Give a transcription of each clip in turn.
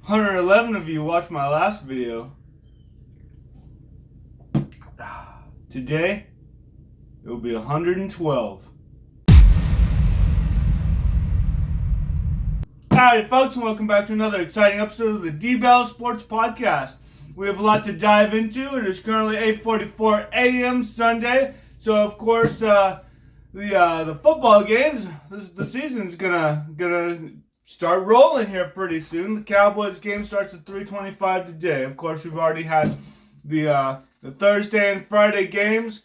111 of you watched my last video. Today, it will be 112. Howdy folks, and welcome back to another exciting episode of the D.Bell Sports Podcast. We have a lot to dive into. It is currently 8:44 a.m. Sunday, so of course the football games, the season's gonna start rolling here pretty soon. The Cowboys game starts at 3:25 today. Of course, we've already had the Thursday and Friday games,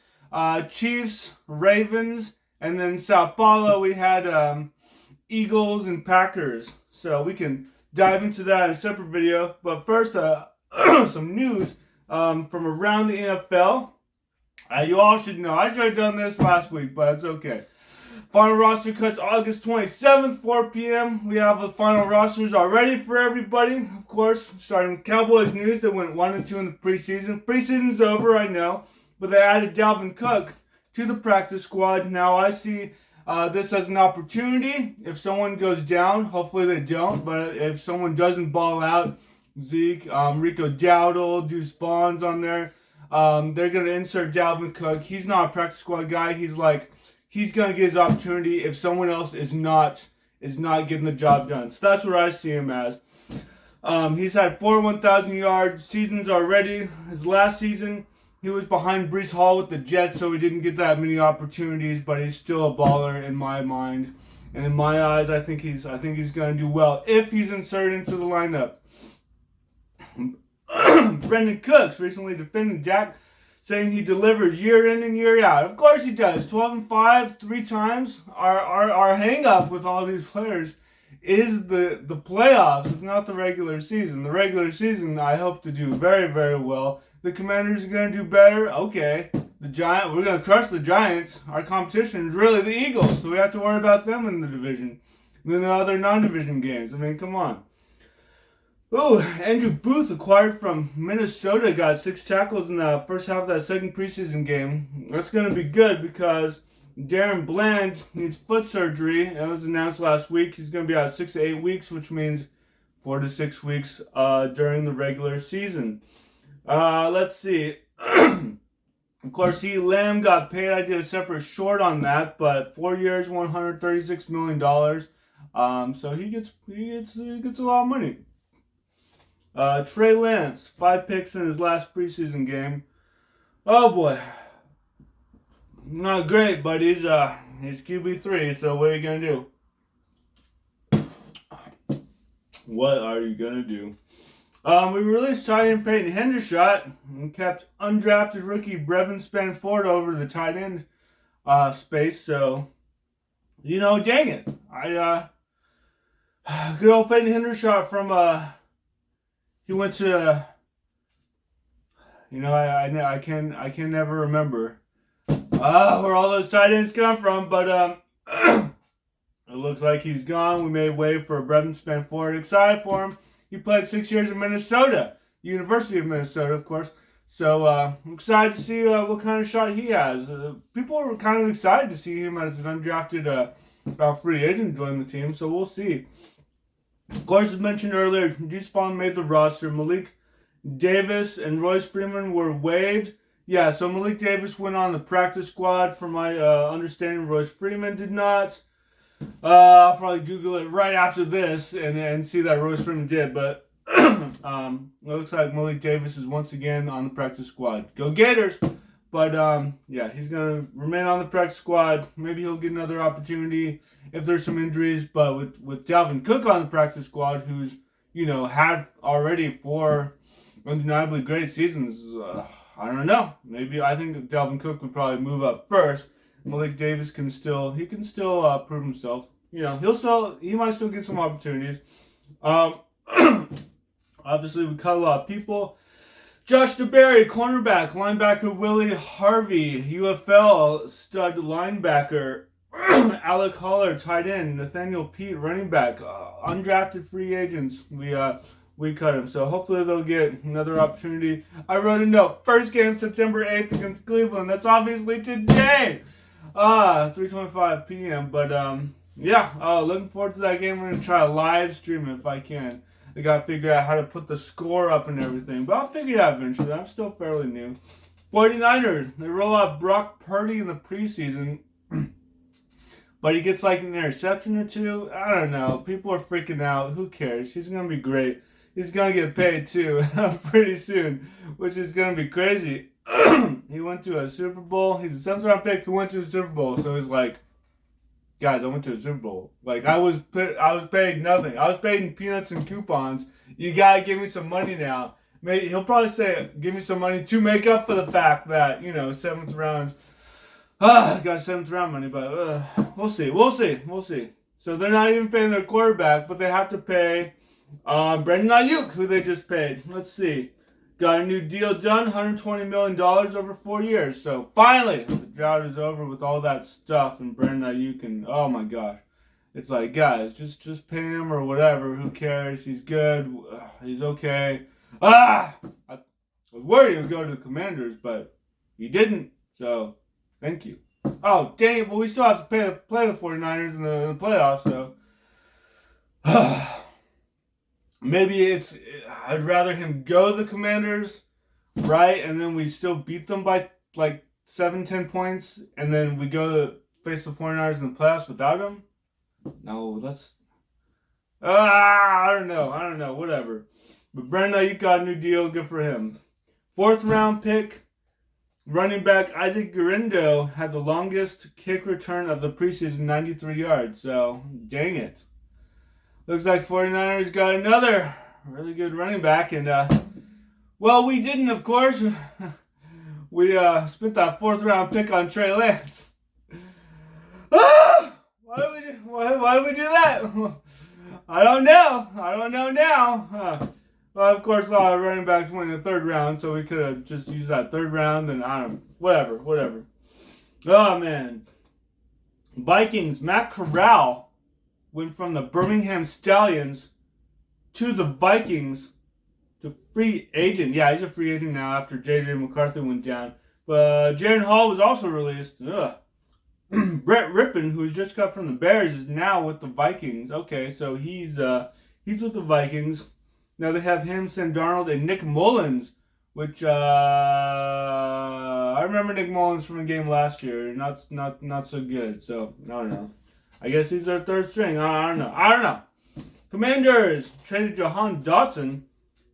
Chiefs, Ravens, and then Sao Paulo we had Eagles and Packers. So we can dive into that in a separate video. But first, some news from around the NFL. You all should know. I should have done this last week, but it's okay. Final roster cuts August 27th, 4 p.m. We have the final rosters already for everybody. Of course, starting with Cowboys news. They went 1-2 in the preseason. Preseason's over, I know. But they added Dalvin Cook to the practice squad. Now I see this as an opportunity. If someone goes down, hopefully they don't, but if someone doesn't ball out, Zeke, Rico Dowdle, Deuce Vaughn's on there, they're going to insert Dalvin Cook. He's not a practice squad guy. He's going to get his opportunity if someone else is not getting the job done. So that's what I see him as. He's had 4 1,000 yards seasons already. His last season, he was behind Breece Hall with the Jets, so he didn't get that many opportunities, but he's still a baller in my mind. And in my eyes, I think he's going to do well if he's inserted into the lineup. Brendan Cooks recently defended Jack, saying he delivers year in and year out. Of course he does. 12-5 3 times. Our hang-up with all these players is the playoffs. It's not the regular season. The regular season, I hope to do very, very well. The Commanders are going to do better. Okay. We're going to crush the Giants. Our competition is really the Eagles, so we have to worry about them in the division. And then the other non-division games. I mean, come on. Ooh, Andrew Booth, acquired from Minnesota, got 6 tackles in the first half of that second preseason game. That's going to be good because Darren Bland needs foot surgery. It was announced last week. He's going to be out 6 to 8 weeks, which means 4 to 6 weeks during the regular season. Let's see. Of course, CeeDee Lamb got paid. I did a separate short on that, but 4 years, $136 million. So he gets a lot of money. Trey Lance, 5 picks in his last preseason game. Oh boy, not great, but he's QB3. So what are you gonna do? What are you gonna do? We released tight end Peyton Hendershot and kept undrafted rookie Brevin Spanford over the tight end space. So, dang it, good old Peyton Hendershot from he went to I can never remember where all those tight ends come from, but it looks like he's gone. We made way for Brevin Spanford. Excited for him. He played 6 years in Minnesota, University of Minnesota, of course. So I'm excited to see what kind of shot he has. People are kind of excited to see him as an undrafted free agent join the team, so we'll see. Of course, as mentioned earlier, Deuce Vaughn made the roster. Malik Davis and Royce Freeman were waived. Yeah, so Malik Davis went on the practice squad. From my understanding, Royce Freeman did not. I'll probably Google it right after this and see that Royce Freeman did. But it looks like Malik Davis is once again on the practice squad. Go Gators! But yeah, he's going to remain on the practice squad. Maybe he'll get another opportunity if there's some injuries. But with Dalvin Cook on the practice squad, who's, had already 4 undeniably great seasons, I don't know. Maybe I think Dalvin Cook would probably move up first. Malik Davis can still prove himself. He might still get some opportunities. Obviously, we cut a lot of people. Josh DeBerry, cornerback, linebacker Willie Harvey, UFL stud linebacker, Alec Holler, tight end, Nathaniel Pete, running back, undrafted free agents. We cut him, so hopefully they'll get another opportunity. I wrote a note. First game September 8th against Cleveland. That's obviously today. 3:25 p.m. But yeah, looking forward to that game. We're gonna try to live stream it if I can. They got to figure out how to put the score up and everything. But I'll figure it out eventually. I'm still fairly new. 49ers, they roll out Brock Purdy in the preseason. But he gets like an interception or two. I don't know. People are freaking out. Who cares? He's going to be great. He's going to get paid too pretty soon, which is going to be crazy. He went to a Super Bowl. He's a 7th round pick who went to a Super Bowl. So he's like, guys, I went to a Super Bowl. Like, I was paid nothing. I was paid in peanuts and coupons. You got to give me some money now. Maybe he'll probably say, give me some money to make up for the fact that, 7th round. Got 7th round money, but we'll see. So they're not even paying their quarterback, but they have to pay Brandon Ayuk, who they just paid. Let's see. Got a new deal done, $120 million over 4 years. So finally, the drought is over with all that stuff, and Brandon Ayuk, and oh my gosh. It's like, guys, just pay him or whatever. Who cares? He's good. He's okay. I was worried he would go to the Commanders, but he didn't. So, thank you. Oh, dang it. But we still have to play the 49ers in the playoffs, so. Maybe I'd rather him go to the Commanders, right? And then we still beat them by like 7-10 points. And then we go to face the 49ers in the playoffs without him. No, that's. I don't know. Whatever. But Brandon, you got a new deal. Good for him. 4th round pick. Running back Isaac Guerrero had the longest kick return of the preseason, 93 yards. So, dang it. Looks like 49ers got another really good running back. And, well, we didn't, of course. We spent that 4th round pick on Trey Lance. Why did we do that? I don't know now. Well, of course, a lot of running backs went in the 3rd round, so we could have just used that 3rd round, and I don't know. Whatever. Oh, man. Vikings, Matt Corral went from the Birmingham Stallions to the Vikings to free agent. Yeah, he's a free agent now after J.J. McCarthy went down. But Jaren Hall was also released. Brett Rippon, who's just cut from the Bears, is now with the Vikings. Okay, so he's with the Vikings. Now they have him, Sam Darnold, and Nick Mullins, which I remember Nick Mullins from a game last year. Not so good. So I don't know. I guess he's their 3rd string. I don't know. Commanders traded Jahan Dotson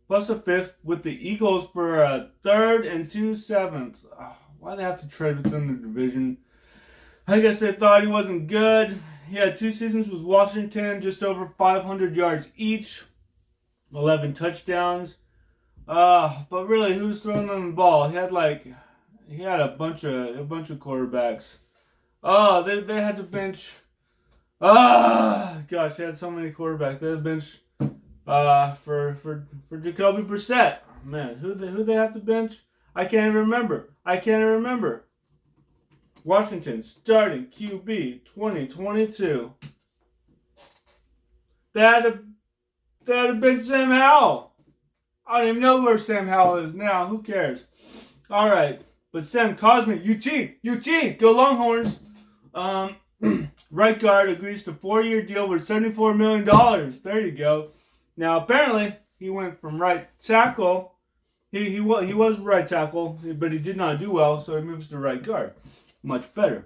plus a 5th with the Eagles for a 3rd and 2 7ths. Why they have to trade within the division? I guess they thought he wasn't good. He had 2 seasons with Washington, just over 500 yards each, 11 touchdowns. But really, who's throwing them the ball? He had a bunch of quarterbacks. They had to bench. Gosh, they had so many quarterbacks. They had to bench for Jacoby Brissett. Man, who they have to bench? I can't even remember. Washington starting QB 2022. They had to bench Sam Howell. I don't even know where Sam Howell is now. Who cares? All right, but Sam Cosmi, UT, go Longhorns. Right guard agrees to 4-year deal worth $74 million. There you go. Now apparently he went from right tackle. He was right tackle, but he did not do well, so he moves to right guard. Much better.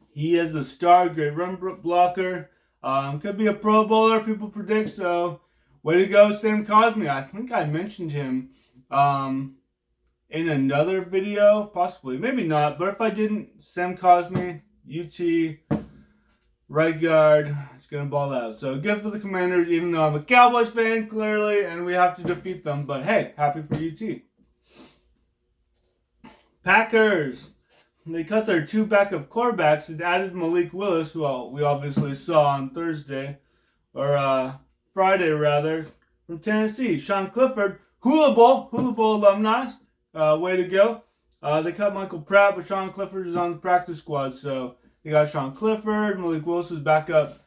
He is a star, great run blocker. Could be a Pro Bowler, people predict. So, way to go, Sam Cosmi. I think I mentioned him in another video, possibly, maybe not. But if I didn't, Sam Cosmi, UT, right guard, it's gonna ball out. So good for the Commanders, even though I'm a Cowboys fan, clearly, and we have to defeat them. But hey, happy for UT. Packers. They cut their 2 backup quarterbacks and added Malik Willis, who we obviously saw on Thursday, or Friday rather, from Tennessee. Sean Clifford, Hula Bowl alumni, way to go. They cut Michael Pratt, but Sean Clifford is on the practice squad, so they got Sean Clifford. Malik Willis is back up.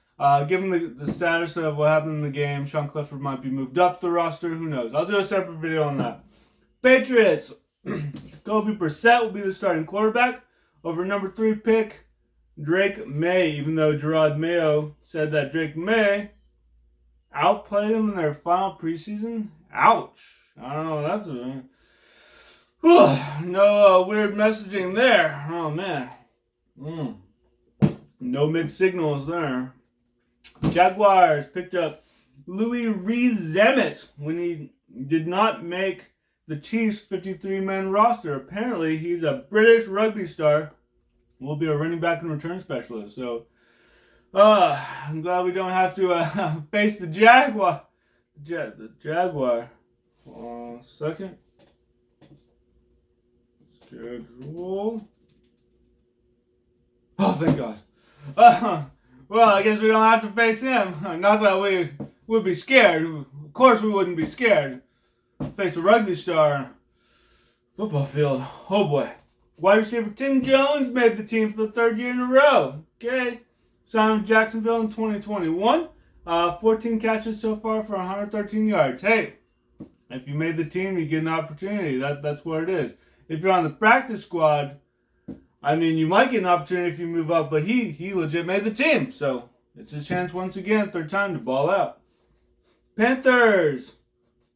Given the status of what happened in the game, Sean Clifford might be moved up the roster. Who knows? I'll do a separate video on that. Patriots. Jacoby Brissett will be the starting quarterback over number 3 pick Drake May, even though Gerard Mayo said that Drake May outplayed them in their final preseason. Ouch. I don't know. That's no weird messaging there. Oh, man. No mixed signals there. Jaguars picked up Louis Rees-Zammit when he did not make the Chiefs' 53-man roster. Apparently, he's a British rugby star. Will be a running back and return specialist. So, I'm glad we don't have to face the Jaguar. The Jaguar. Second. Schedule. Oh, thank God. Well, I guess we don't have to face him. Not that we would be scared. Of course we wouldn't be scared. Face a rugby star. Football field. Oh, boy. Wide receiver Tim Jones made the team for the third year in a row. Okay. Signed with Jacksonville in 2021. 14 catches so far for 113 yards. Hey, if you made the team, you get an opportunity. That's what it is. If you're on the practice squad, I mean, you might get an opportunity if you move up, but he legit made the team. So it's his chance once again, third time, to ball out. Panthers.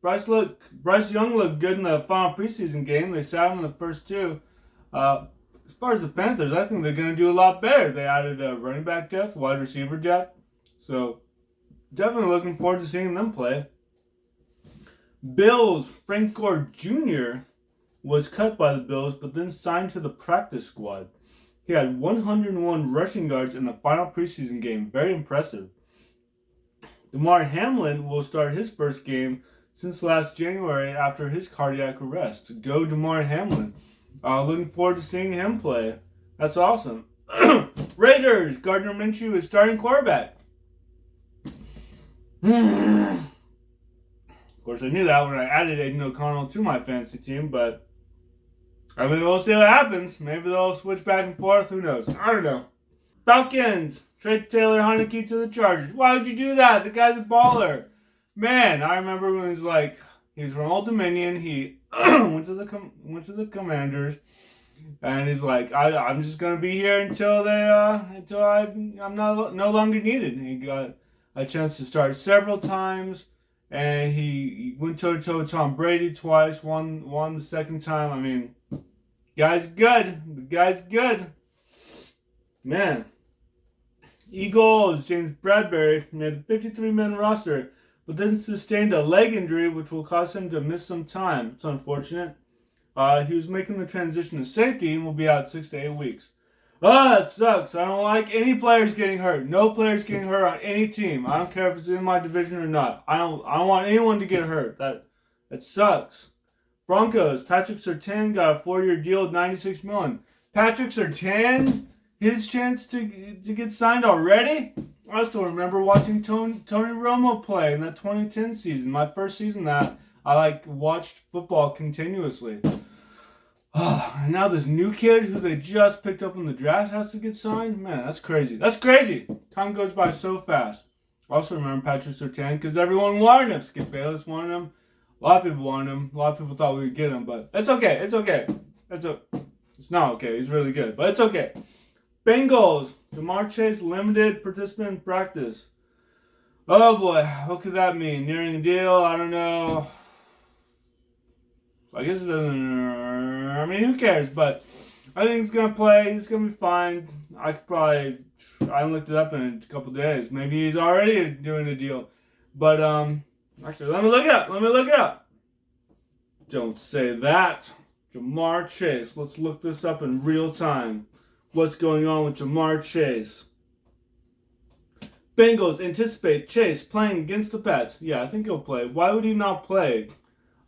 Bryce Young looked good in the final preseason game. They sat him in the first two. As far as the Panthers, I think they're going to do a lot better. They added a running back depth, wide receiver depth. So definitely looking forward to seeing them play. Bills. Frank Gore Jr. was cut by the Bills, but then signed to the practice squad. He had 101 rushing yards in the final preseason game. Very impressive. Damar Hamlin will start his first game since last January after his cardiac arrest. Go Damar Hamlin. Looking forward to seeing him play. That's awesome. Raiders. Gardner Minshew is starting quarterback. Of course, I knew that when I added Aiden O'Connell to my fantasy team, but I mean, we'll see what happens. Maybe they'll switch back and forth. Who knows? I don't know. Falcons. Trade Taylor Heineke to the Chargers. Why would you do that? The guy's a baller. Man, I remember when he was from Old Dominion. He went to the Commanders, and he's like, I'm just gonna be here until I'm no longer needed. And he got a chance to start several times, and he went toe to toe with Tom Brady twice. Won the second time. I mean, guy's good. The guy's good. Man. Eagles. James Bradberry made the 53-man roster, but then sustained a leg injury, which will cause him to miss some time. It's unfortunate. He was making the transition to safety and will be out 6 to 8 weeks. That sucks. I don't like any players getting hurt. No players getting hurt on any team. I don't care if it's in my division or not. I don't want anyone to get hurt. That sucks. Broncos. Patrick Surtain got a 4-year deal with $96 million. Patrick Surtain, his chance to get signed already? I still remember watching Tony Romo play in that 2010 season. My first season that I watched football continuously. And now this new kid who they just picked up in the draft has to get signed? Man, that's crazy. That's crazy. Time goes by so fast. I also remember Patrick Surtain because everyone wanted him. Skip Bayless wanted him. A lot of people wanted him. A lot of people thought we would get him, but it's okay. It's okay. It's not okay. He's really good, but it's okay. Bengals. Jamar Chase limited participant in practice. Oh boy, what could that mean? Nearing a deal? I don't know. I guess it doesn't. I mean, who cares? But I think he's gonna play. He's gonna be fine. I looked it up in a couple days. Maybe he's already doing a deal. But actually, let me look it up. Don't say that. Jamar Chase. Let's look this up in real time. What's going on with Jamar Chase? Bengals anticipate Chase playing against the Pats. Yeah, I think he'll play. Why would he not play?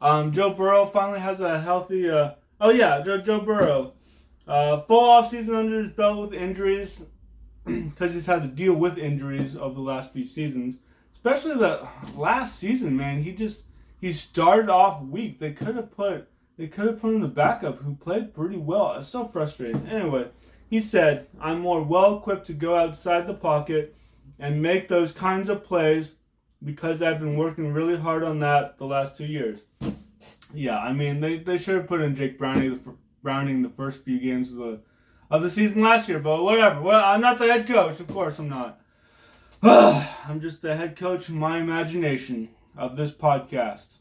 Joe Burrow finally has a healthy... Joe Burrow. Full offseason under his belt with injuries. Because he's had to deal with injuries over the last few seasons. Especially the last season, man. He started off weak. They could have put in the backup who played pretty well. It's so frustrating. Anyway, he said, I'm more well-equipped to go outside the pocket and make those kinds of plays because I've been working really hard on that the last 2 years. Yeah, I mean, they should have put in Jake Browning the first few games of the season last year, but whatever. Well, I'm not the head coach. Of course I'm not. I'm just the head coach in my imagination of this podcast.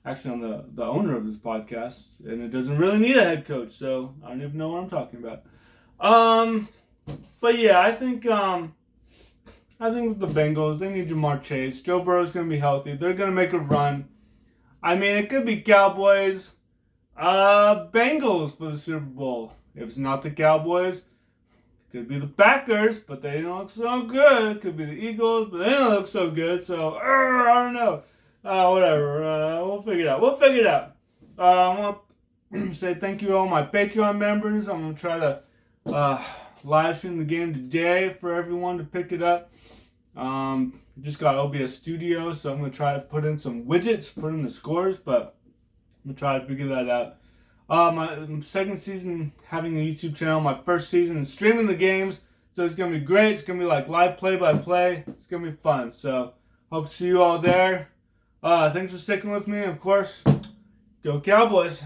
Actually, I'm the owner of this podcast, and it doesn't really need a head coach, so I don't even know what I'm talking about. But yeah, I think with the Bengals, they need Jamar Chase. Joe Burrow's gonna be healthy. They're gonna make a run. I mean, it could be Cowboys, Bengals for the Super Bowl. If it's not the Cowboys, it could be the Packers, but they don't look so good. It could be the Eagles, but they don't look so good. So I don't know. Whatever. We'll figure it out. I want to say thank you to all my Patreon members. I'm gonna try to live stream the game today for everyone to pick it up. Just got OBS Studio, so I'm going to try to put in some widgets, put in the scores, but I'm going to try to figure that out. My second season having a YouTube channel, my first season streaming the games, so it's going to be great. It's going to be like live play-by-play. It's going to be fun, so hope to see you all there. Thanks for sticking with me, and of course, go Cowboys!